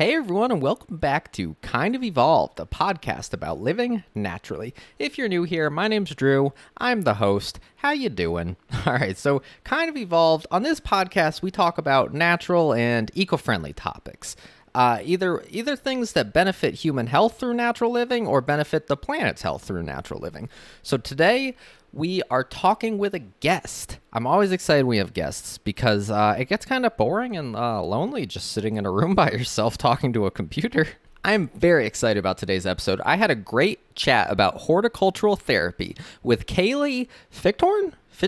Hey everyone, and welcome back to Kind of Evolved, a podcast about living naturally. If you're new here, my name's Drew. I'm the host. How you doing? All right, so Kind of Evolved. On this podcast, we talk about natural and eco-friendly topics. Either things that benefit human health through natural living or benefit the planet's health through natural living. So today, we are talking with a guest. I'm always excited when we have guests because it gets kind of boring and lonely just sitting in a room by yourself talking to a computer. I'm very excited about today's episode. I had a great chat about horticultural therapy with Kaylee Fichthorn. She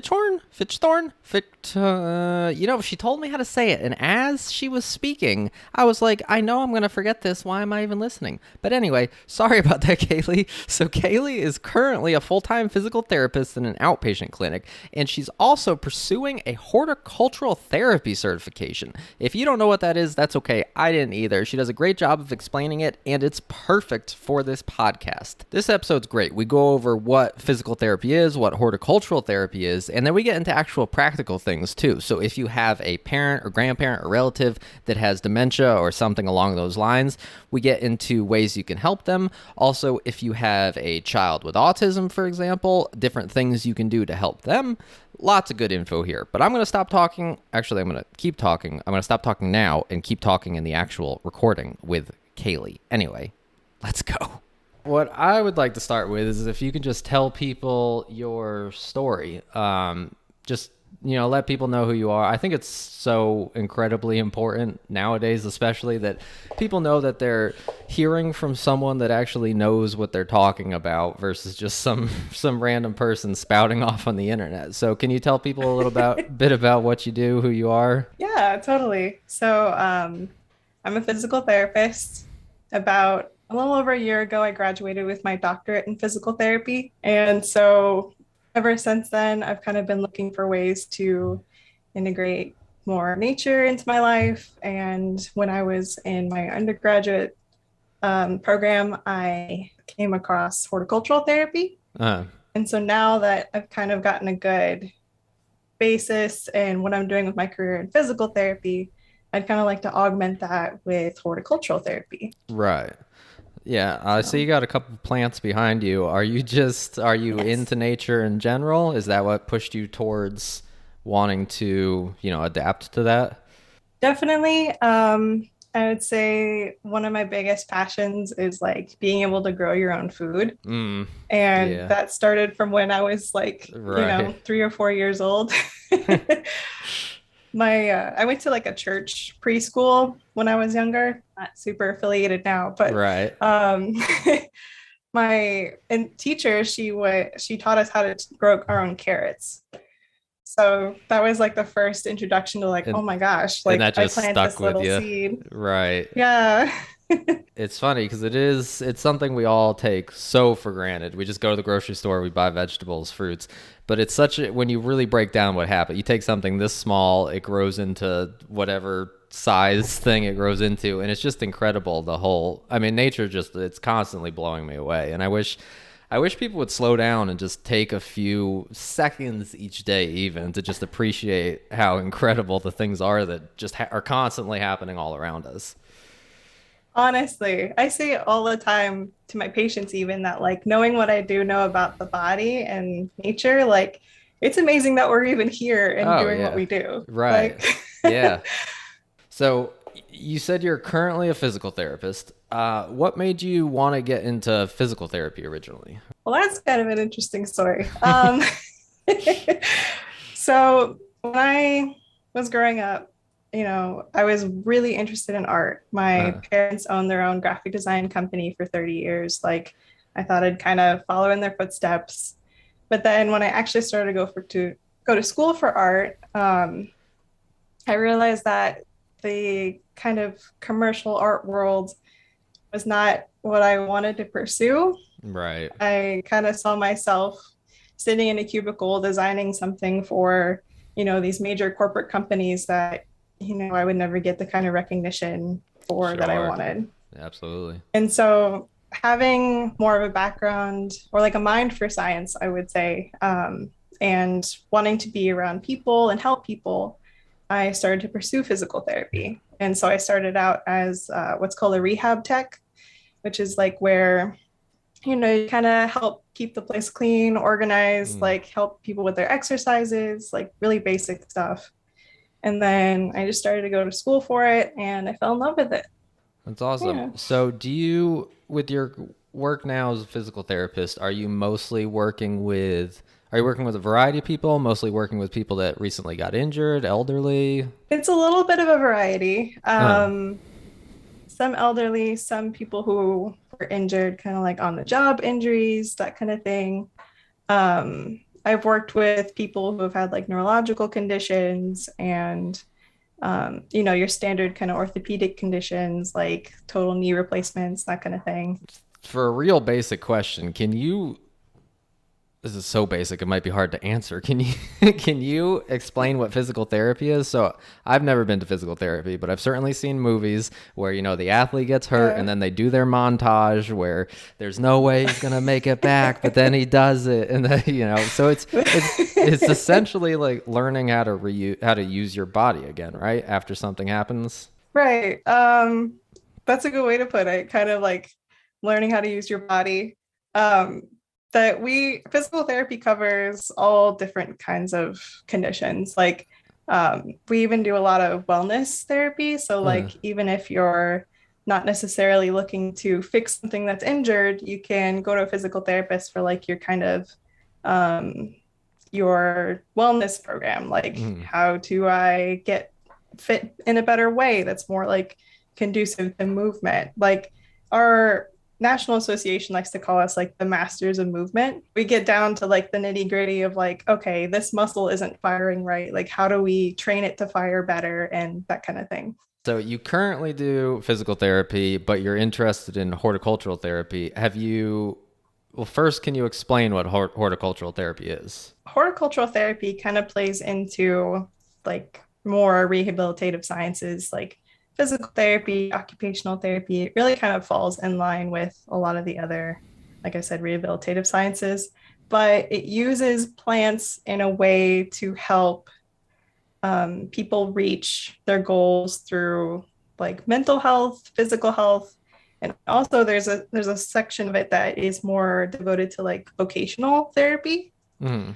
told me how to say it, and as she was speaking, I was like, I know I'm going to forget this. Why am I even listening? But anyway, sorry about that, Kaylee. So Kaylee is currently a full-time physical therapist in an outpatient clinic, and she's also pursuing a horticultural therapy certification. If you don't know what that is, that's okay. I didn't either. She does a great job of explaining it, and it's perfect for this podcast. This episode's great. We go over what physical therapy is, what horticultural therapy is, and then we get into actual practical things too. So if you have a parent or grandparent or relative that has dementia or something along those lines, we get into ways you can help them. Also, if you have a child with autism, for example, different things you can do to help them. Lots of good info here, but I'm going to stop talking. Actually, I'm going to keep talking. I'm going to stop talking now and keep talking in the actual recording with Kaylee. Anyway, let's go. What I would like to start with is if you can just tell people your story. Let people know who you are. I think it's so incredibly important nowadays, especially that people know that they're hearing from someone that actually knows what they're talking about versus just some random person spouting off on the internet. So can you tell people a little bit about what you do, who you are? Yeah, totally. So I'm a physical therapist. About a little over a year ago, I graduated with my doctorate in physical therapy. And so ever since then, I've kind of been looking for ways to integrate more nature into my life. And when I was in my undergraduate program, I came across horticultural therapy. And so now that I've kind of gotten a good basis in what I'm doing with my career in physical therapy, I'd kind of like to augment that with horticultural therapy. Right. Yeah, I see you got a couple of plants behind you. Are you Yes. into nature in general? Is that what pushed you towards wanting to, adapt to that? Definitely. I would say one of my biggest passions is like being able to grow your own food. And Yeah, that started from when I was like, right. 3 or 4 years old. I went to like a church preschool when I was younger, not super affiliated now, but Right. my teacher, she taught us how to grow our own carrots. So that was like the first introduction to like, oh And my gosh, and like that I just plant stuck this with little you. seed. Right. Yeah. It's funny because it's something we all take so for granted. We just go to the grocery store, we buy vegetables, fruits, but it's when you really break down what happened, you take something this small, it grows into whatever size thing it grows into, and it's just incredible. Nature it's constantly blowing me away, and I wish people would slow down and just take a few seconds each day even to just appreciate how incredible the things are that just are constantly happening all around us. Honestly, I say it all the time to my patients, even that like knowing what I do know about the body and nature, like it's amazing that we're even here and Oh, doing what yeah. we do. Right. Like, Yeah. So you said you're currently a physical therapist. What made you want to get into physical therapy originally? well, that's kind of an interesting story. So when I was growing up, I was really interested in art. My Uh, parents owned their own graphic design company for 30 years. Like I thought I'd kind of follow in their footsteps. But then when I actually started to go to school for art, I realized that the kind of commercial art world was not what I wanted to pursue. right. I kind of saw myself sitting in a cubicle designing something for, these major corporate companies that, I would never get the kind of recognition for that I Sure. wanted. Absolutely. And so having more of a background or like a mind for science, I would say, and wanting to be around people and help people, I started to pursue physical therapy. And so I started out as what's called a rehab tech, which is like where, you kind of help keep the place clean, organized, Mm, like help people with their exercises, like really basic stuff. And then I just started to go to school for it and I fell in love with it. that's awesome. Yeah. So, do you, with your work now as a physical therapist, are you working with a variety of people, mostly working with people that recently got injured, elderly? It's a little bit of a variety. Uh, Some elderly, some people who were injured, kind of like on the job injuries, that kind of thing. I've worked with people who have had like neurological conditions and, your standard kind of orthopedic conditions like total knee replacements, that kind of thing. for a real basic question, can you this is so basic it might be hard to answer. Can you can you explain what physical therapy is? So I've never been to physical therapy, but I've certainly seen movies where the athlete gets hurt Yeah. and then they do their montage where there's no way he's gonna make it back, but then he does it, and then so it's essentially like learning how to use your body again, right? After something happens. Right. That's a good way to put it. Kind of like learning how to use your body. Um, that we physical therapy covers all different kinds of conditions. Like we even do a lot of wellness therapy. So Uh, like even if you're not necessarily looking to fix something that's injured, you can go to a physical therapist for like your kind of um, your wellness program. Like mm. how do I get fit in a better way that's more like conducive to movement. Like our national association likes to call us like the masters of movement. We get down to like the nitty gritty of like, okay, this muscle isn't firing right. Like, how do we train it to fire better and that kind of thing? So you currently do physical therapy, but you're interested in horticultural therapy. Well, first, can you explain what horticultural therapy is? Horticultural therapy kind of plays into like more rehabilitative sciences like physical therapy, occupational therapy. It really kind of falls in line with a lot of the other, like I said, rehabilitative sciences, but it uses plants in a way to help people reach their goals through like mental health, physical health, and also there's a section of it that is more devoted to like vocational therapy, Mm,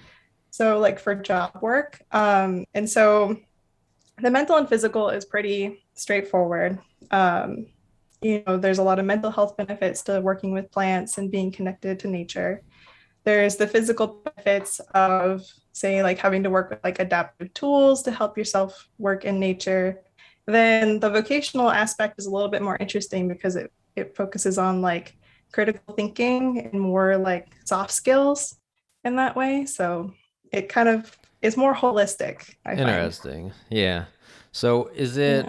so like for job work. And so the mental and physical is pretty straightforward. There's a lot of mental health benefits to working with plants and being connected to nature. There's the physical benefits of, say, like having to work with like adaptive tools to help yourself work in nature. Then the vocational aspect is a little bit more interesting because it focuses on like critical thinking and more like soft skills in that way. So it kind of is more holistic, I find. interesting. Yeah. So is it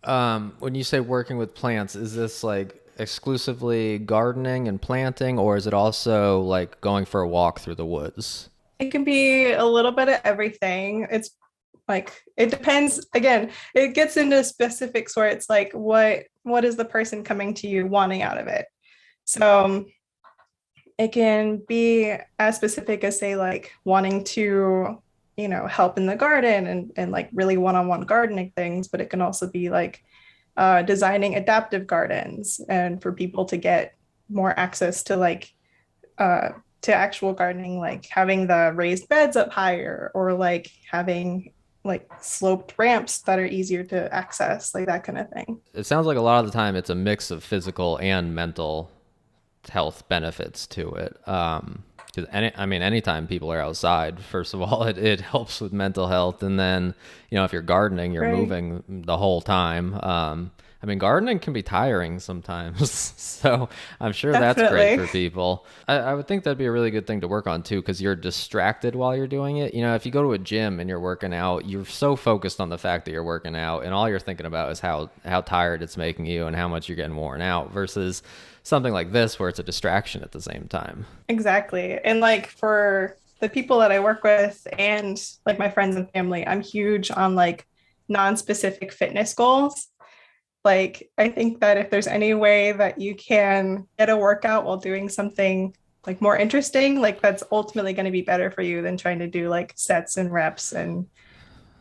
Yeah. when you say working with plants, is this like exclusively gardening and planting, or is it also like going for a walk through the woods? It can be a little bit of everything. It's like it depends. Again, it gets into specifics where it's like what is the person coming to you wanting out of it. So it can be as specific as say like wanting to, help in the garden and like really one-on-one gardening things, but it can also be like designing adaptive gardens and for people to get more access to like uh, to actual gardening, like having the raised beds up higher or like having like sloped ramps that are easier to access, like that kind of thing. It sounds like a lot of the time it's a mix of physical and mental health benefits to it. Because anytime people are outside, first of all, it helps with mental health, and then if you're gardening, you're Right. moving the whole time. Gardening can be tiring sometimes, so I'm sure that's great Definitely. for people. I would think that'd be a really good thing to work on too, because you're distracted while you're doing it. If you go to a gym and you're working out, you're so focused on the fact that you're working out, and all you're thinking about is how tired it's making you and how much you're getting worn out, versus something like this where it's a distraction at the same time. Exactly. And like for the people that I work with and like my friends and family, I'm huge on like non-specific fitness goals. Like I think that if there's any way that you can get a workout while doing something like more interesting, like that's ultimately going to be better for you than trying to do like sets and reps and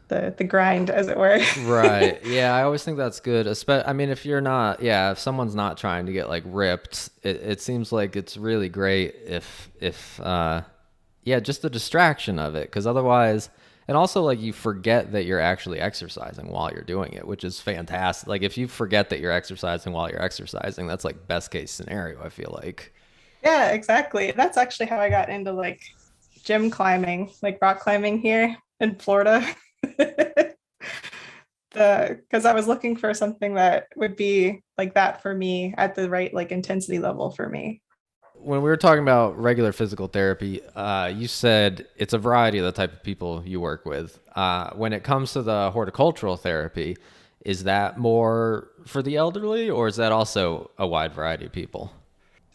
the grind, as it were. Right. Yeah, I always think that's good. I mean, if you're not, yeah, if someone's not trying to get like ripped, it seems like it's really great if yeah, just the distraction of it, because otherwise, and also like you forget that you're actually exercising while you're doing it, which is fantastic. Like if you forget that you're exercising while you're exercising, that's like best case scenario, I feel like. Yeah, exactly. That's actually how I got into like gym climbing, like rock climbing here in Florida. The because I was looking for something that would be like that for me at the right like intensity level for me. When we were talking about regular physical therapy, you said it's a variety of the type of people you work with. When it comes to the horticultural therapy, is that more for the elderly, or is that also a wide variety of people?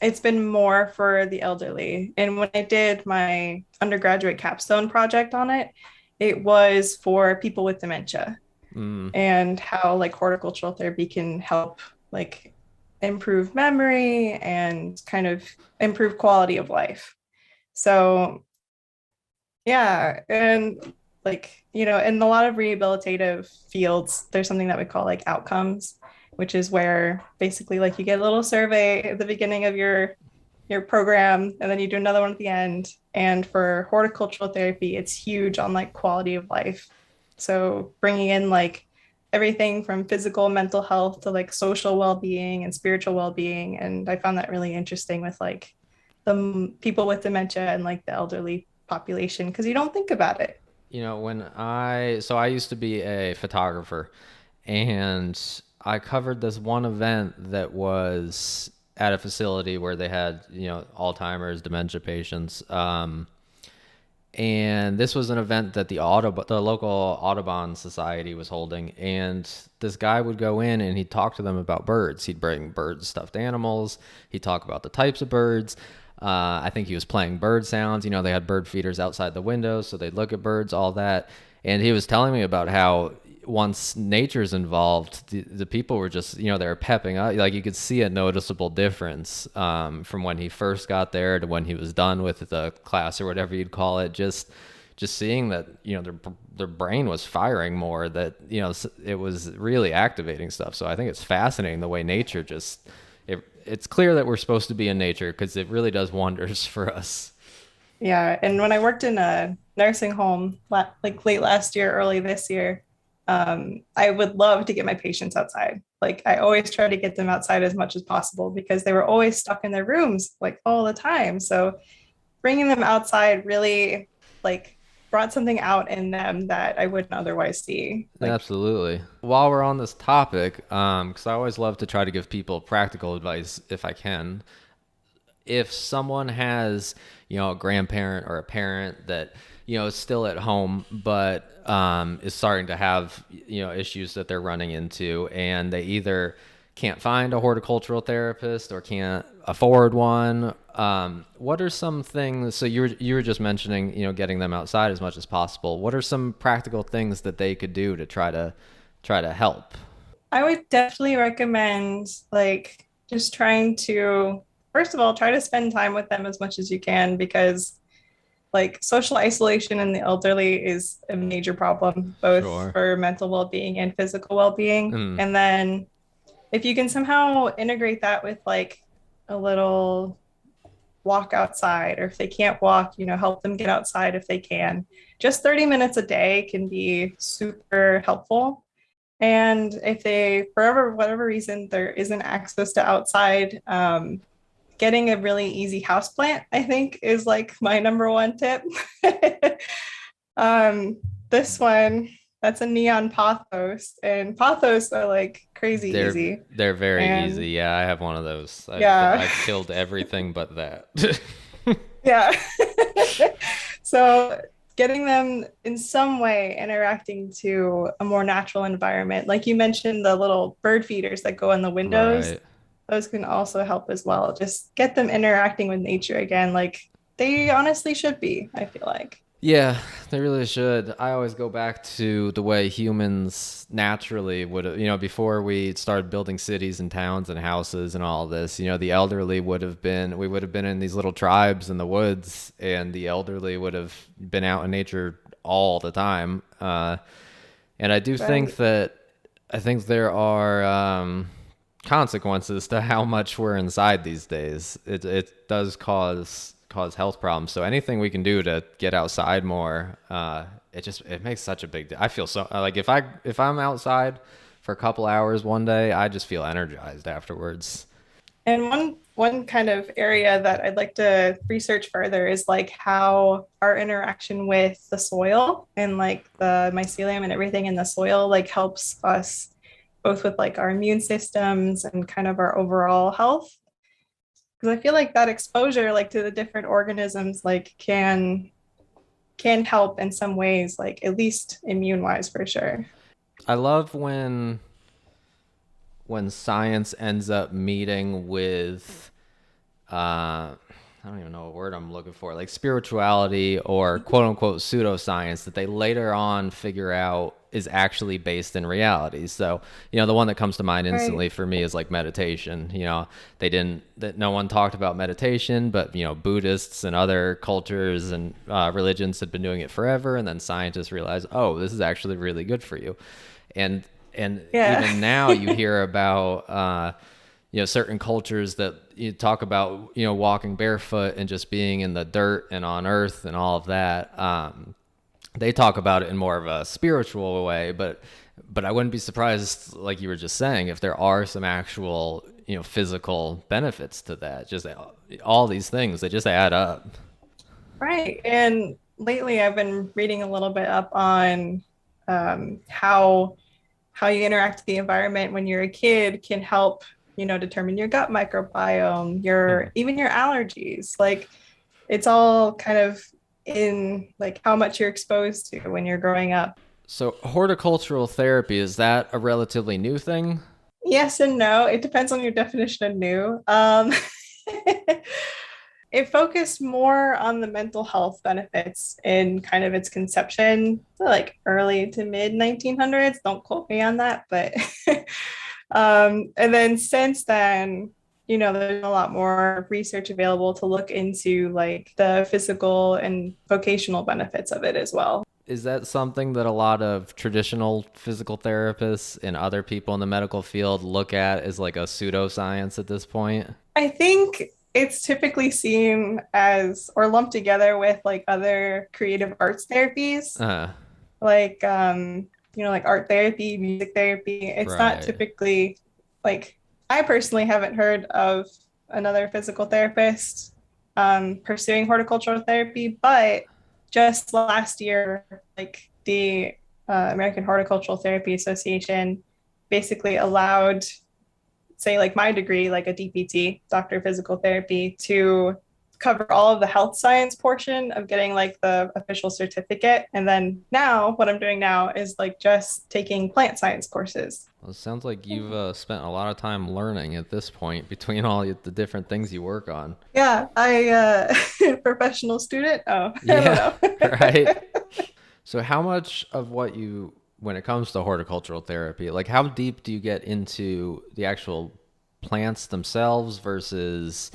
It's been more for the elderly. And when I did my undergraduate capstone project on it, it was for people with dementia Mm, and how like horticultural therapy can help like improve memory and kind of improve quality of life. So yeah, and like, in a lot of rehabilitative fields, there's something that we call like outcomes, which is where basically like you get a little survey at the beginning of your program and then you do another one at the end. And for horticultural therapy, it's huge on like quality of life. So bringing in like everything from physical, mental health to like social well-being and spiritual well-being. And I found that really interesting with like the people with dementia and like the elderly population because you don't think about it. I used to be a photographer, and I covered this one event that was at a facility where they had, Alzheimer's, dementia patients. And this was an event that the local Audubon Society was holding, and this guy would go in and he'd talk to them about birds. He'd bring birds, stuffed animals. He'd talk about the types of birds. I think he was playing bird sounds. They had bird feeders outside the windows, so they'd look at birds, all that. And he was telling me about how once nature's involved, the people were just, they were pepping up. Like you could see a noticeable difference from when he first got there to when he was done with the class or whatever you'd call it. Just seeing that, their brain was firing more, that, it was really activating stuff. So I think it's fascinating the way nature it's clear that we're supposed to be in nature because it really does wonders for us. Yeah. And when I worked in a nursing home like late last year, early this year, I would love to get my patients outside. Like I always try to get them outside as much as possible because they were always stuck in their rooms like all the time. So bringing them outside really like brought something out in them that I wouldn't otherwise see. Like, Absolutely. While we're on this topic, because I always love to try to give people practical advice if I can. If someone has, a grandparent or a parent that, is still at home, but is starting to have, issues that they're running into, and they either can't find a horticultural therapist or can't afford one, what are some things? So you were just mentioning, getting them outside as much as possible. What are some practical things that they could do to try to help? I would definitely recommend like just trying to, first of all, try to spend time with them as much as you can because like social isolation in the elderly is a major problem, both Sure. for mental well-being and physical well-being. Mm, And then if you can somehow integrate that with like a little walk outside, or if they can't walk, help them get outside if they can. Just 30 minutes a day can be super helpful. And if they, for whatever reason, there isn't access to outside, getting a really easy house plant, I think, is like my number one tip. um, this one, that's a neon pothos, and pothos are like crazy they're easy. they're very And easy. Yeah, I have one of those. yeah, I've killed everything but that. yeah. So getting them in some way interacting to a more natural environment, like you mentioned, the little bird feeders that go in the windows, Right. those can also help as well. Just get them interacting with nature again, like they honestly should be, I feel like. Yeah, they really should. I always go back to the way humans naturally would have, before we started building cities and towns and houses and all this, the elderly we would have been in these little tribes in the woods, and the elderly would have been out in nature all the time. And Right. I think there are consequences to how much we're inside these days. It does cause health problems. So anything we can do to get outside more, it makes such a I feel so like if I'm outside for a couple hours one day, I just feel energized afterwards. And one kind of area that I'd like to research further is like how our interaction with the soil and like the mycelium and everything in the soil like helps us both with like our immune systems and kind of our overall health. Because I feel like that exposure like to the different organisms like can help in some ways, like at least immune wise for sure. I love when science ends up meeting with I don't even know what word I'm looking for, like spirituality or quote unquote pseudoscience that they later on figure out is actually based in reality. So, the one that comes to mind Right. instantly for me is like meditation. That no one talked about meditation, but, Buddhists and other cultures and religions had been doing it forever. And then scientists realized, oh, this is actually really good for you. And, and Yeah. even now you hear about, certain cultures that you talk about, walking barefoot and just being in the dirt and on earth and all of that. They talk about it in more of a spiritual way, but I wouldn't be surprised, like you were just saying, if there are some actual, physical benefits to that. Just all these things, they just add up. Right. And lately I've been reading a little bit up on how you interact with the environment when you're a kid can help, determine your gut microbiome, Hmm. your even your allergies. Like it's all kind of in like how much you're exposed to when you're growing up. So horticultural therapy, is that a relatively new thing? Yes and no. It depends on your definition of new. It focused more on the mental health benefits in kind of its conception, so like early to mid 1900s. Don't quote me on that, but and then since then, there's a lot more research available to look into like the physical and vocational benefits of it as well. Is that something that a lot of traditional physical therapists and other people in the medical field look at as like a pseudoscience at this point? I think it's typically seen as or lumped together with like other creative arts therapies, Uh, like like art therapy, music therapy. It's not right. typically like I personally haven't heard of another physical therapist pursuing horticultural therapy, but just last year, like the American Horticultural Therapy Association basically allowed, say, like my degree, like a DPT, Doctor of Physical Therapy, to cover all of the health science portion of getting like the official certificate. And then now, what I'm doing now is like just taking plant science courses. Well, it sounds like you've spent a lot of time learning at this point between all the different things you work on. Yeah, professional student. Oh, I don't Yeah, know. right. So, how much of when it comes to horticultural therapy, like how deep do you get into the actual plants themselves versus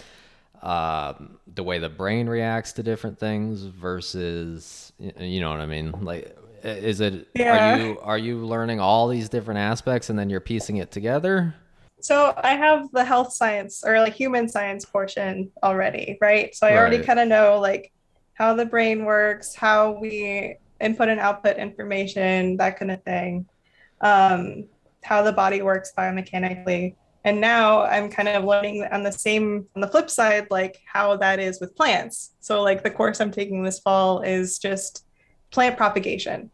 the way the brain reacts to different things versus, you know what I mean? Like, is it, Yeah. are you learning all these different aspects and then you're piecing it together? So I have the health science or like human science portion already, right? So I already Right. kind of know like how the brain works, how we input and output information, that kind of thing, how the body works biomechanically. And now I'm kind of learning on the flip side, like how that is with plants. So like the course I'm taking this fall is just plant propagation.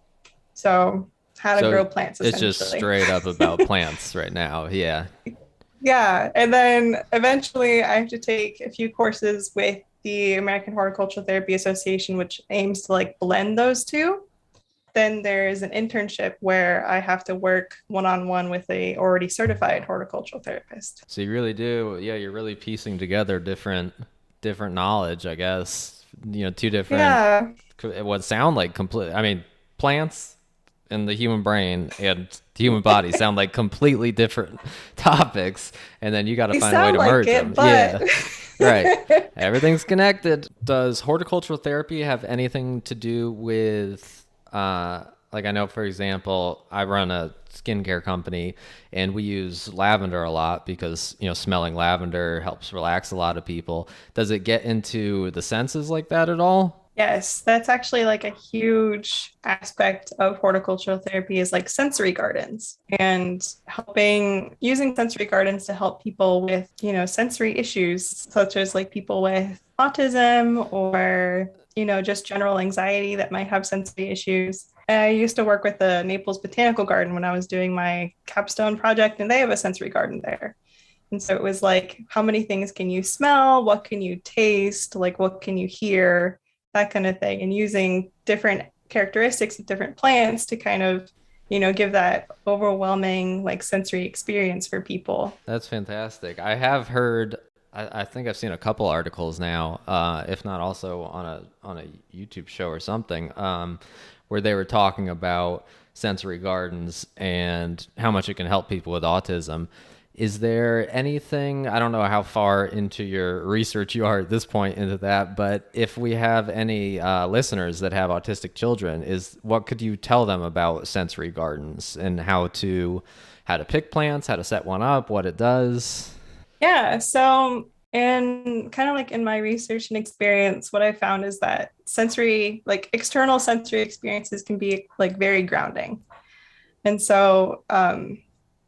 So how to So grow plants it's just essentially. straight up about plants right now. Yeah. Yeah, and then eventually I have to take a few courses with the American Horticultural Therapy Association, which aims to like blend those two. Then there's an internship where I have to work one on one with a already certified horticultural therapist. So you really do, yeah, you're really piecing together different knowledge, I guess. Two different Yeah, what sound like complete. I mean, plants and the human brain and the human body sound like completely different topics, and then you got to they find a way sound to like merge it, them. but Yeah, right. Everything's connected. Does horticultural therapy have anything to do with Like I know, for example, I run a skincare company and we use lavender a lot because, smelling lavender helps relax a lot of people. Does it get into the senses like that at all? Yes, that's actually like a huge aspect of horticultural therapy is like sensory gardens and helping using sensory gardens to help people with, sensory issues such as like people with autism or, just general anxiety that might have sensory issues. I used to work with the Naples Botanical Garden when I was doing my capstone project, and they have a sensory garden there. And so it was like, how many things can you smell? What can you taste? Like, what can you hear? That kind of thing. And using different characteristics of different plants to kind of, give that overwhelming, like, sensory experience for people. That's fantastic. I have heard. I think I've seen a couple articles now, if not also on a YouTube show or something, where they were talking about sensory gardens and how much it can help people with autism. Is there anything, I don't know how far into your research you are at this point into that, but if we have any listeners that have autistic children, what could you tell them about sensory gardens and how to pick plants, how to set one up, what it does? Yeah. So, and kind of like in my research and experience, what I found is that sensory, like external sensory experiences can be like very grounding. And so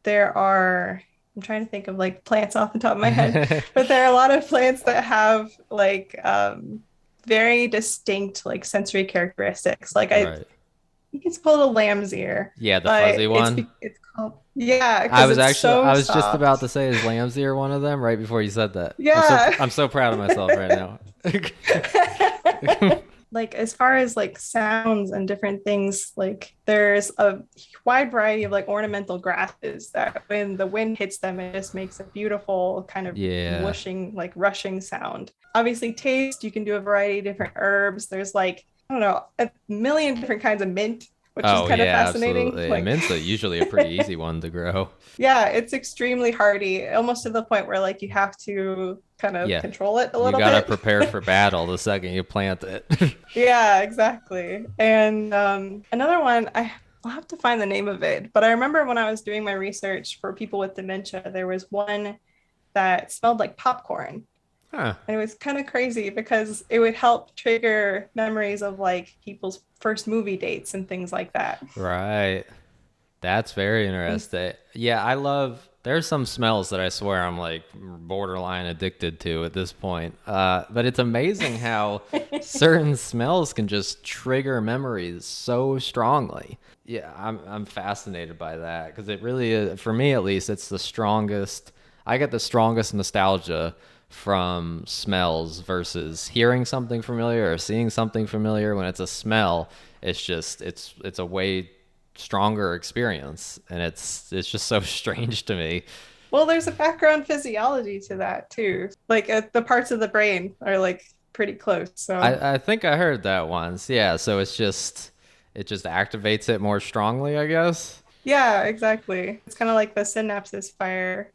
there are, I'm trying to think of like plants off the top of my head, but there are a lot of plants that have like very distinct like sensory characteristics. Like I Right. think it's called a lamb's ear, Yeah, the but fuzzy one. it's called, yeah, I because was it's actually so I was just about soft. to say is lamb's ear one of them right before you said that. Yeah. I'm so proud of myself right now. Like as far as like sounds and different things, like there's a wide variety of like ornamental grasses that when the wind hits them, it just makes a beautiful kind of Yeah. whooshing, like rushing sound. Obviously, taste, you can do a variety of different herbs. There's like, I don't know, a million different kinds of mint, which is Oh kind of yeah, fascinating. absolutely. And Like, mint's usually a pretty easy one to grow. yeah, it's extremely hardy, almost to the point where like you have to kind of Yeah. control it a You little gotta bit. prepare for battle the second you plant it. Yeah, exactly. And another one, I'll have to find the name of it, but I remember when I was doing my research for people with dementia, there was one that smelled like popcorn. Huh. And it was kind of crazy because it would help trigger memories of like people's first movie dates and things like that. Right. That's very And interesting. Yeah, there's some smells that I swear I'm like borderline addicted to at this point. But it's amazing how certain smells can just trigger memories so strongly. Yeah, I'm fascinated by that because it really is, for me at least, it's the strongest. I get the strongest nostalgia from smells versus hearing something familiar or seeing something familiar. When it's a smell, it's a way stronger experience, and it's just so strange to me. well, there's a background physiology to that too. Like the parts of the brain are like pretty close. So I think I heard that once. Yeah, so it just activates it more strongly, I guess. yeah, exactly. It's kind of like the synapses fire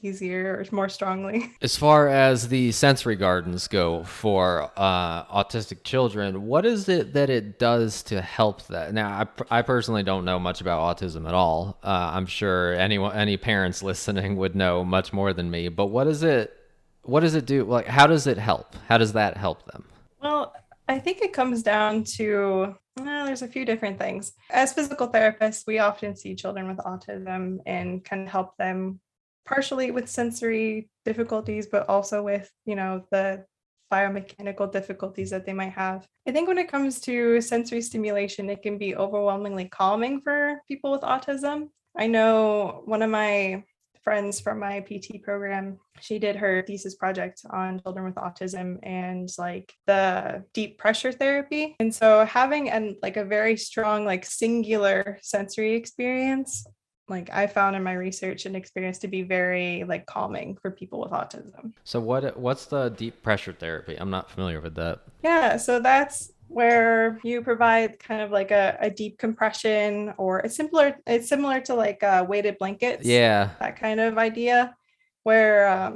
easier or more strongly. As far as the sensory gardens go for autistic children, what is it that it does to help that? Now, I personally don't know much about autism at all. I'm sure any parents listening would know much more than me. But what does it do? Like, how does it help? How does that help them? Well, I think it comes down to there's a few different things. As physical therapists, we often see children with autism and kind of help them partially with sensory difficulties, but also with, the biomechanical difficulties that they might have. I think when it comes to sensory stimulation, it can be overwhelmingly calming for people with autism. I know one of my friends from my PT program, she did her thesis project on children with autism and like the deep pressure therapy. And so having like a very strong, like singular sensory experience, like I found in my research and experience to be very like calming for people with autism. So what's the deep pressure therapy? I'm not familiar with that. Yeah, so that's where you provide kind of like a deep compression, or it's similar to like weighted blankets, Yeah, that kind of idea, where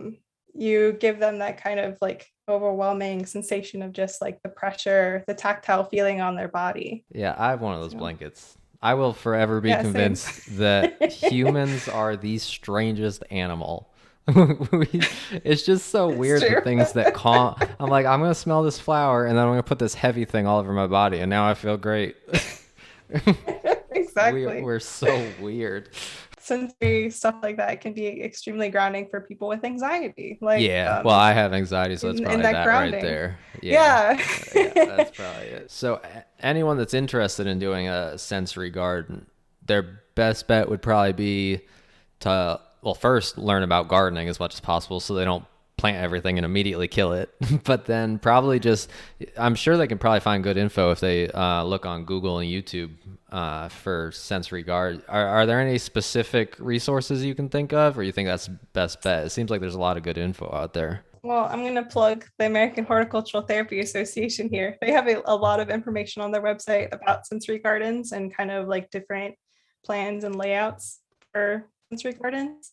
you give them that kind of like overwhelming sensation of just like the pressure, the tactile feeling on their body. yeah, I have one of those So blankets. I will forever be Yeah, same. convinced that humans are the strangest animal. It's just so It's weird the true. things that calm. I'm like, I'm gonna smell this flower, and then I'm gonna put this heavy thing all over my body, and now I feel great. Exactly. We're so weird. Sensory stuff like that can be extremely grounding for people with anxiety, like Yeah, well, I have anxiety, so it's in probably that that right grounding. there. Yeah, Yeah. yeah, that's probably it. So, anyone that's interested in doing a sensory garden, their best bet would probably be to, well, first learn about gardening as much as possible so they don't plant everything and immediately kill it. But then probably just, I'm sure they can probably find good info if they look on Google and YouTube for sensory guard. Are there any specific resources you can think of, or you think that's best bet? It seems like there's a lot of good info out there. Well, I'm going to plug the American Horticultural Therapy Association here. They have a lot of information on their website about sensory gardens and kind of like different plans and layouts for sensory gardens.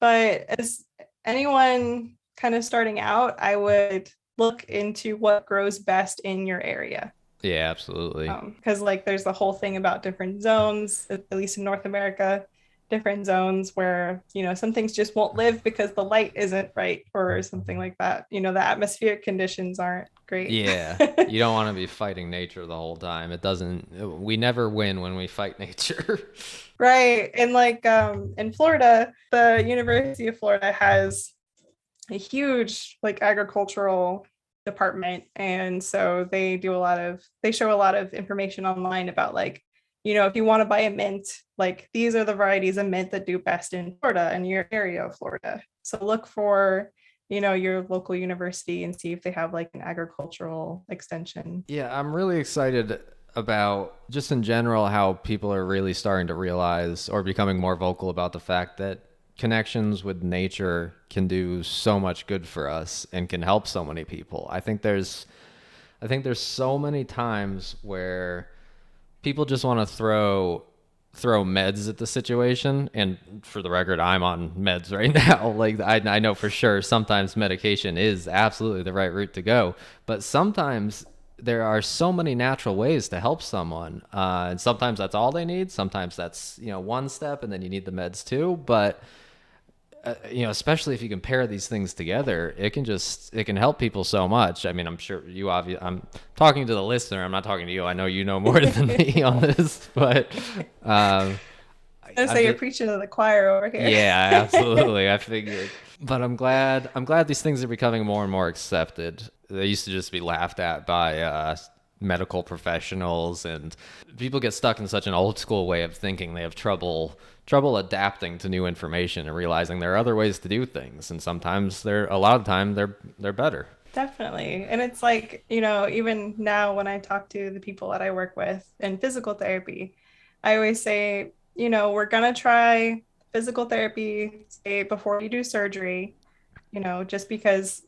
But as anyone kind of starting out, I would look into what grows best in your area. Yeah, absolutely. Because like there's the whole thing about different zones, at least in North America, different zones where some things just won't live because the light isn't right or something like that. The atmospheric conditions aren't great. Yeah, you don't want to be fighting nature the whole time. It doesn't, we never win when we fight nature. Right. And like in Florida, the University of Florida has a huge like agricultural department, and so they show a lot of information online about like if you want to buy a mint, like these are the varieties of mint that do best in Florida and your area of Florida. So look for your local university and see if they have like an agricultural extension. Yeah, I'm really excited about just in general how people are really starting to realize or becoming more vocal about the fact that connections with nature can do so much good for us and can help so many people. I think there's so many times where people just want to throw meds at the situation, and for the record, I'm on meds right now. Like I know for sure sometimes medication is absolutely the right route to go, but sometimes there are so many natural ways to help someone, and sometimes that's all they need, sometimes that's one step and then you need the meds too. But especially if you can pair these things together, it can help people so much. I mean, I'm sure I'm talking to the listener. I'm not talking to you. I know you know more than me on this, but I say you're preaching to the choir over here. yeah, absolutely. I figured, but I'm glad these things are becoming more and more accepted. They used to just be laughed at by medical professionals, and people get stuck in such an old school way of thinking. They have trouble adapting to new information and realizing there are other ways to do things, and sometimes a lot of the time they're better. Definitely. And it's like, even now when I talk to the people that I work with in physical therapy, I always say, we're going to try physical therapy, say, before you do surgery, just because,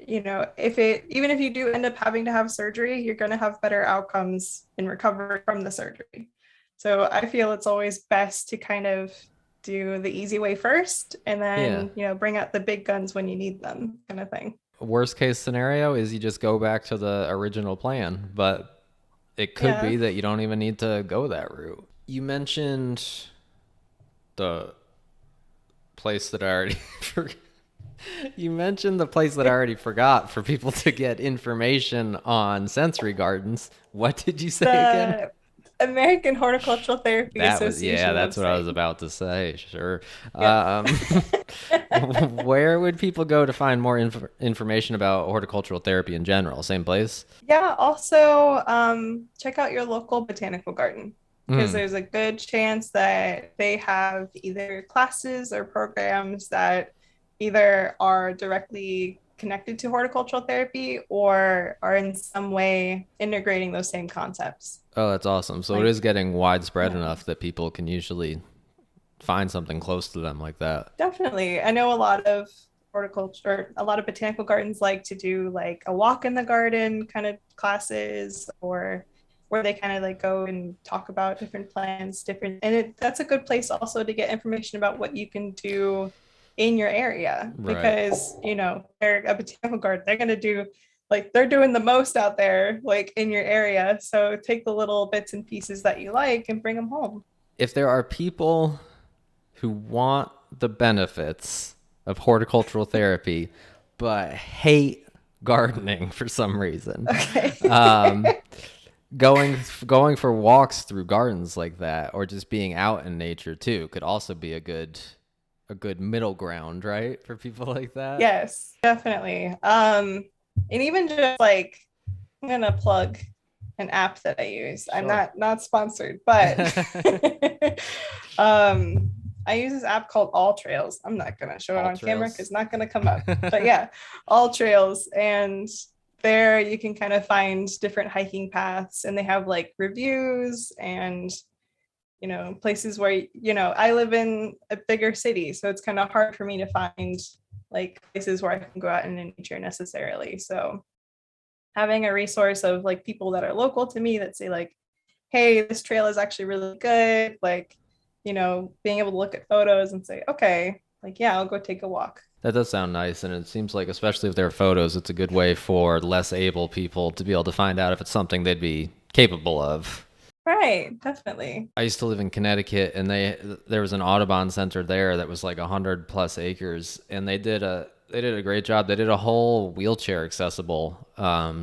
even if you do end up having to have surgery, you're going to have better outcomes in recovery from the surgery. So I feel it's always best to kind of do the easy way first and then, Yeah. bring out the big guns when you need them, kind of thing. Worst case scenario is you just go back to the original plan, but it could Yeah. be that you don't even need to go that route. You mentioned the place that I already forgot. You mentioned the place that I already forgot for people to get information on sensory gardens. What did you say again? The American Horticultural Therapy That was, yeah, Association that's what I was website. about to say. Sure. Yep. Um, where would people go to find more information about horticultural therapy in general? Same place? Yeah, also check out your local botanical garden because Mm. there's a good chance that they have either classes or programs that either are directly connected to horticultural therapy or are in some way integrating those same concepts. Oh, that's awesome. So it Like, is getting widespread yeah. enough that people can usually find something close to them like that. Definitely. I know a lot of horticulture, a lot of botanical gardens like to do like a walk in the garden kind of classes or where they kind of like go and talk about different plants, that's a good place also to get information about what you can do in your area Right. because, they're a botanical garden. They're going to do like they're doing the most out there, like in your area. So take the little bits and pieces that you like and bring them home. If there are people who want the benefits of horticultural therapy but hate gardening for some reason, um, Okay. going for walks through gardens like that, or just being out in nature too, could also be a good middle ground, right? For people like that. Yes, definitely. And even just like I'm gonna plug an app that I use. I'm Sure. not sponsored, but um I use this app called All Trails. I'm not gonna show it All on camera because trails. it's not gonna come up. But yeah, All Trails. And there you can kind of find different hiking paths and they have like reviews and places where I live in a bigger city, so it's kind of hard for me to find like places where I can go out in nature necessarily. So having a resource of like people that are local to me that say like, hey, this trail is actually really good, like being able to look at photos and say, okay, like yeah, I'll go take a walk. That does sound nice, and it seems like, especially if there are photos, it's a good way for less able people to be able to find out if it's something they'd be capable of. Right, definitely. I used to live in Connecticut, and there was an Audubon center there that was like 100+ acres, and they did a great job. They did a whole wheelchair accessible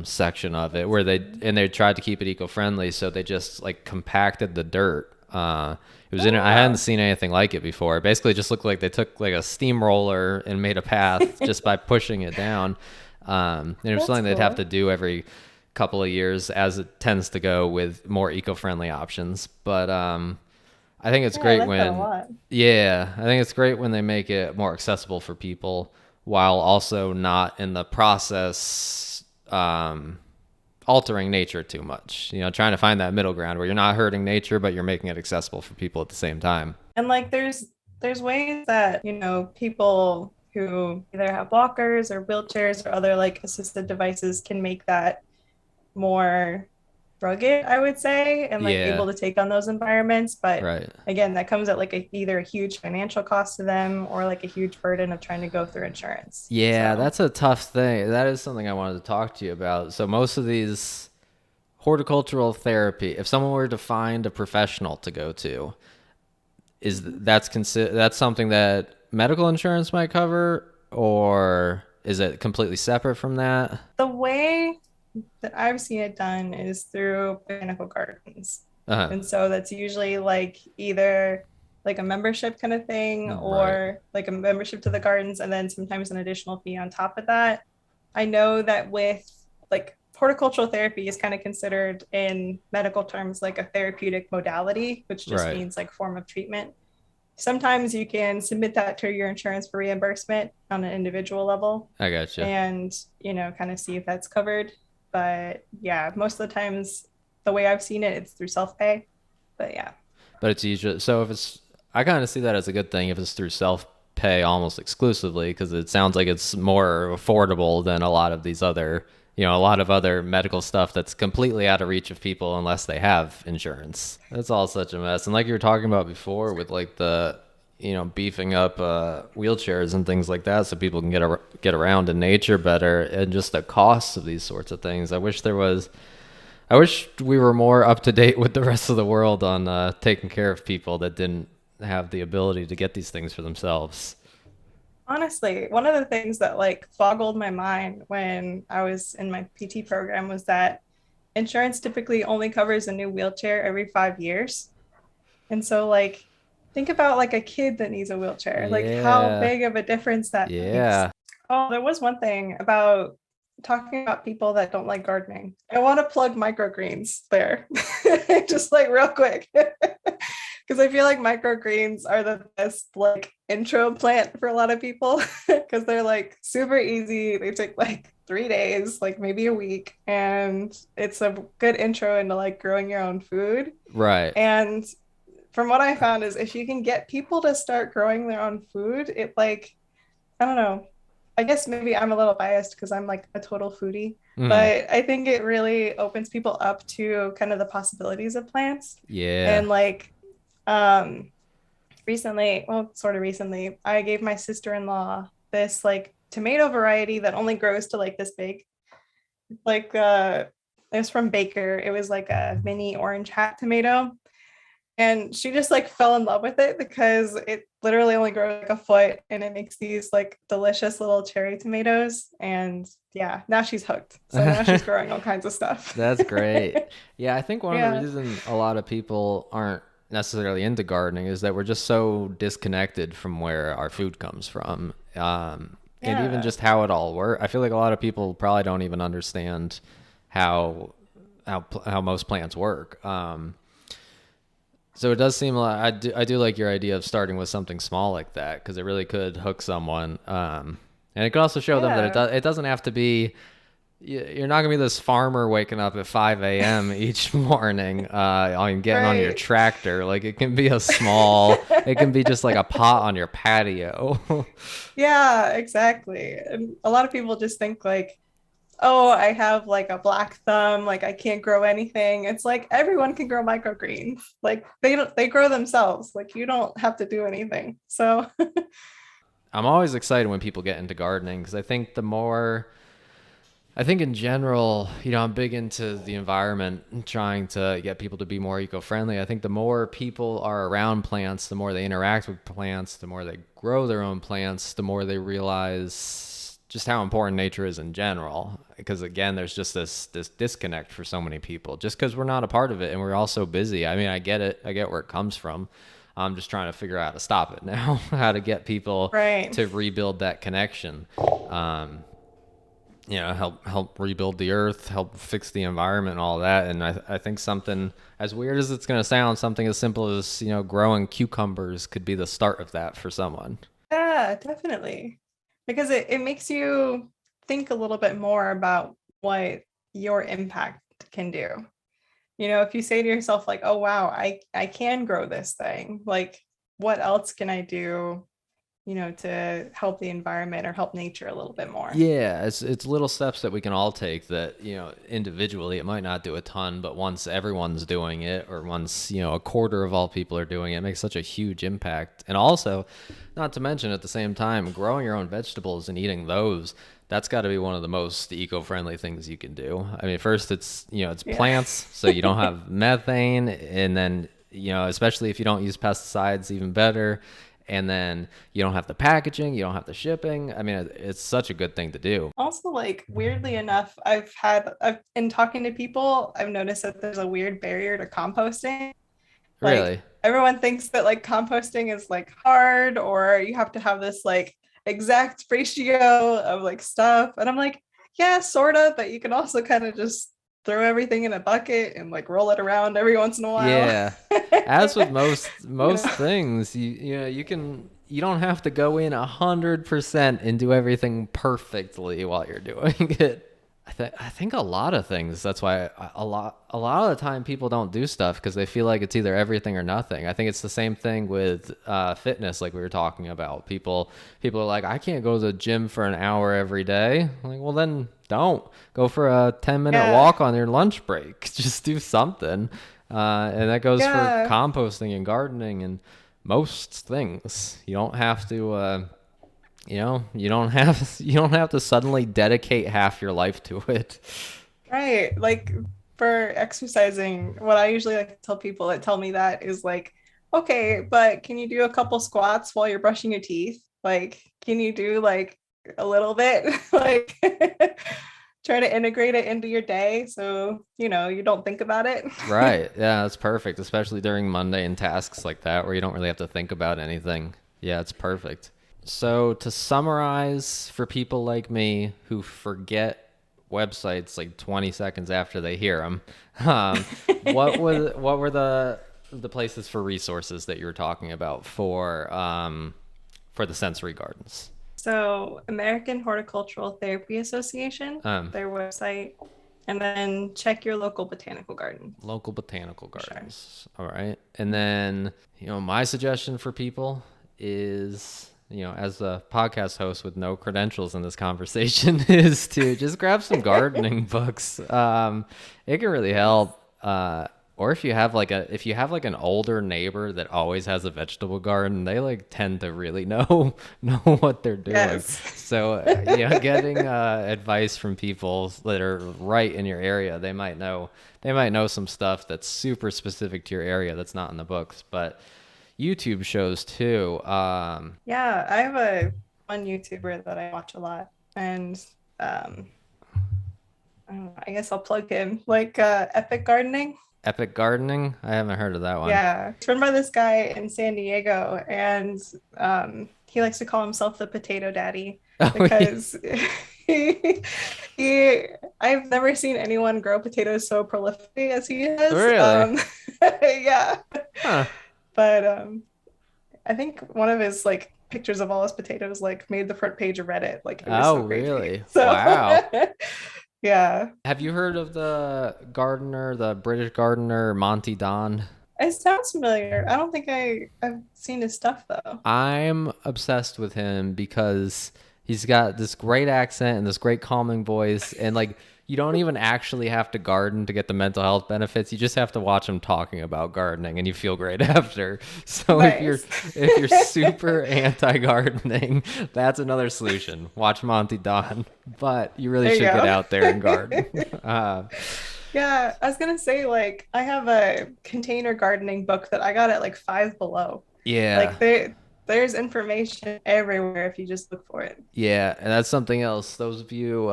section of it, where they tried to keep it eco-friendly, so they just like compacted the dirt. It was Oh I hadn't wow, seen anything like it before. It basically just looked like they took like a steamroller and made a path just by pushing it down. And it was that's something they'd have cool. to do every couple of years, as it tends to go with more eco-friendly options. But I think it's Yeah, I great like that a when, lot. yeah, I think it's great when they make it more accessible for people while also not in the process altering nature too much. Trying to find that middle ground where you're not hurting nature, but you're making it accessible for people at the same time. And like there's ways that, people who either have walkers or wheelchairs or other like assisted devices can make that more rugged, I would say, and like Yeah, able to take on those environments. But right. again, that comes at like either a huge financial cost to them or like a huge burden of trying to go through insurance. Yeah, So that's a tough thing. That is something I wanted to talk to you about. So most of these horticultural therapy, if someone were to find a professional to go to, that's something that medical insurance might cover, or is it completely separate from that? the way that I've seen it done is through botanical gardens. Uh-huh. And so that's usually like either like a membership kind of thing Right. or like a membership to the gardens and then sometimes an additional fee on top of that. I know that with like horticultural therapy is kind of considered in medical terms like a therapeutic modality, which just Right. means like form of treatment. Sometimes you can submit that to your insurance for reimbursement on an individual level I gotcha. and kind of see if that's covered. But yeah, most of the times the way I've seen it, it's through self-pay. But yeah. But it's usually, so if it's, I kind of see that as a good thing if it's through self pay almost exclusively, because it sounds like it's more affordable than a lot of other medical stuff that's completely out of reach of people unless they have insurance. That's all such a mess. And like you were talking about before with like beefing up wheelchairs and things like that so people can get around in nature better, and just the costs of these sorts of things. I wish we were more up to date with the rest of the world on taking care of people that didn't have the ability to get these things for themselves. Honestly, one of the things that like boggled my mind when I was in my PT program was that insurance typically only covers a new wheelchair every 5 years. And so like think about like a kid that needs a wheelchair, like how Yeah. big of a difference that makes. Yeah. Oh, there was one thing about talking about people that don't like gardening. I want to plug microgreens there. Just like real quick. Because I feel like microgreens are the best like intro plant for a lot of people because they're like super easy. They take like 3 days, like maybe a week, and it's a good intro into like growing your own food. Right. And from what I found is if you can get people to start growing their own food, it like I don't know. I guess maybe I'm a little biased because I'm like a total foodie, Hmm. but I think it really opens people up to kind of the possibilities of plants. Yeah. And like um recently, well, sort of recently, I gave my sister-in-law this like tomato variety that only grows to like this big. Like it was from Baker. It was like a mini orange hat tomato. And she just like fell in love with it because it literally only grows like a foot and it makes these like delicious little cherry tomatoes. And yeah, now she's hooked. So now she's growing all kinds of stuff. That's great. Yeah, I think one of the Yeah. reasons a lot of people aren't necessarily into gardening is that we're just so disconnected from where our food comes from. And even Yeah. just how it all works. I feel like a lot of people probably don't even understand how how most plants work. So it does seem like I do like your idea of starting with something small like that because it really could hook someone. And it could also show them that Yeah. it doesn't have to be. You're not gonna be this farmer waking up at 5 a.m. each morning, on getting on your Right. tractor. Like it can be a small, it can be just like a pot on your patio. Yeah, exactly. And a lot of people just think like, oh, I have like a black thumb, like I can't grow anything. It's like everyone can grow microgreens. Like they grow themselves. Like you don't have to do anything. So I'm always excited when people get into gardening because I think in general, I'm big into the environment and trying to get people to be more eco-friendly. I think the more people are around plants, the more they interact with plants, the more they grow their own plants, the more they realize just how important nature is in general. Because again, there's just this disconnect for so many people just because we're not a part of it and we're all so busy. I mean, I get it. I get where it comes from. I'm just trying to figure out how to stop it now, how to get people right. to rebuild that connection. Um, help rebuild the earth, help fix the environment and all that. And I think something as weird as it's going to sound, something as simple as, growing cucumbers could be the start of that for someone. Yeah, definitely. Because it makes you think a little bit more about what your impact can do. If you say to yourself like, oh wow, I can grow this thing, like what else can I do, to help the environment or help nature a little bit more. Yeah, it's little steps that we can all take that, individually it might not do a ton, but once everyone's doing it or once, a quarter of all people are doing it, it makes such a huge impact. And also, not to mention at the same time, growing your own vegetables and eating those, that's got to be one of the most eco-friendly things you can do. I mean, first it's Yeah. plants, so you don't have methane, and then, especially if you don't use pesticides, even better. And then you don't have the packaging, you don't have the shipping. I mean, it's such a good thing to do. Also, like weirdly enough, I've in talking to people, I've noticed that there's a weird barrier to composting. Like Really. everyone thinks that like composting is like hard or you have to have this like exact ratio of like stuff. And I'm like, yeah, sort of, but you can also kind of just throw everything in a bucket and like roll it around every once in a while. Yeah. As with You most know, things, you don't have to go in 100% and do everything perfectly while you're doing it. I think a lot of things. That's why a lot of the time people don't do stuff because they feel like it's either everything or nothing. I think it's the same thing with fitness, like we were talking about. People are like, I can't go to the gym for an hour every day. I'm like, well, then don't go for a 10-minute yeah, walk on your lunch break. Just do something, and that goes for yeah, composting and gardening and most things. You don't have to. You don't have to suddenly dedicate half your life to it. right. Like for exercising, what I usually like to tell people that tell me that is like, okay, but can you do a couple squats while you're brushing your teeth? Like, can you do like a little bit? Like, try to integrate it into your day so, you don't think about it. Right. Yeah, that's perfect, especially during mundane tasks like that where you don't really have to think about anything. Yeah, it's perfect. So, to summarize for people like me who forget websites like 20 seconds after they hear them, um, what were the places for resources that you were talking about for the sensory gardens? So, American Horticultural Therapy Association, Um, their website, and then check your local botanical garden. Local botanical Sure. gardens. All right. And then, my suggestion for people is, as a podcast host with no credentials in this conversation, is to just grab some gardening books. It can really help. Or if you have like an older neighbor that always has a vegetable garden, they like tend to really know know what they're doing. Yes. So yeah, getting advice from people that are right in your area, they might know some stuff that's super specific to your area that's not in the books. But YouTube shows too. Yeah, I have a one YouTuber that I watch a lot, and um, I don't know, I guess I'll plug him, like Epic Gardening. Epic Gardening. I haven't heard of that one. Yeah, it's run by this guy in San Diego, and he likes to call himself the Potato Daddy Oh, yeah. because he, he I've never seen anyone grow potatoes so prolifically as he has. Really? Yeah, Huh. but I think one of his like pictures of all his potatoes like made the front page of Reddit. Like it was Oh, so crazy. really? So Wow. yeah, Have you heard of the gardener, the British gardener Monty Don? it sounds familiar. I don't think I've seen his stuff though. I'm obsessed with him because he's got this great accent and this great calming voice, and like you don't even actually have to garden to get the mental health benefits. You just have to watch him talking about gardening and you feel great after. So Nice. if you're super anti-gardening, that's another solution. Watch Monty Don, but you really There you should get out there and go. garden. Uh, Yeah, I was gonna say like I have a container gardening book that I got at like Five Below. yeah. Like there's information everywhere if you just look for it. Yeah, and that's something else. Those of you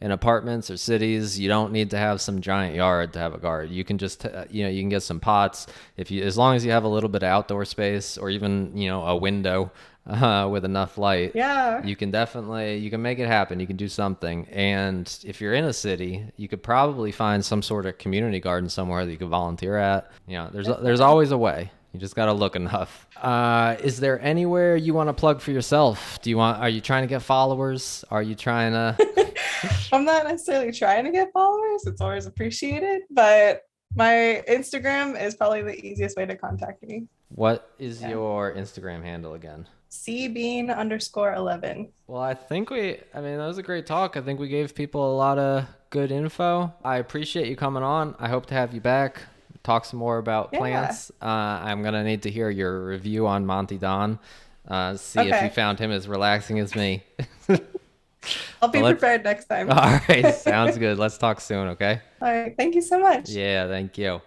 in apartments or cities, you don't need to have some giant yard to have a garden. You can just, you can get some pots if you, as long as you have a little bit of outdoor space or even, a window with enough light. Yeah. You can make it happen. You can do something. And if you're in a city, you could probably find some sort of community garden somewhere that you could volunteer at. There's always a way. You just gotta look enough. Is there anywhere you want to plug for yourself? Are you trying to get followers? Are you trying to, I'm not necessarily trying to get followers. It's always appreciated, but my Instagram is probably the easiest way to contact me. what is Yeah. your Instagram handle again? cbean_11. Well, I mean, that was a great talk. I think we gave people a lot of good info. I appreciate you coming on. I hope to have you back. Talk some more about Yeah. plants. I'm going to need to hear your review on Monty Don. See if you Okay. found him as relaxing as me. I'll be Well, let's, prepared next time. all right. Sounds good. Let's talk soon. Okay. All right. Thank you so much. Yeah. Thank you.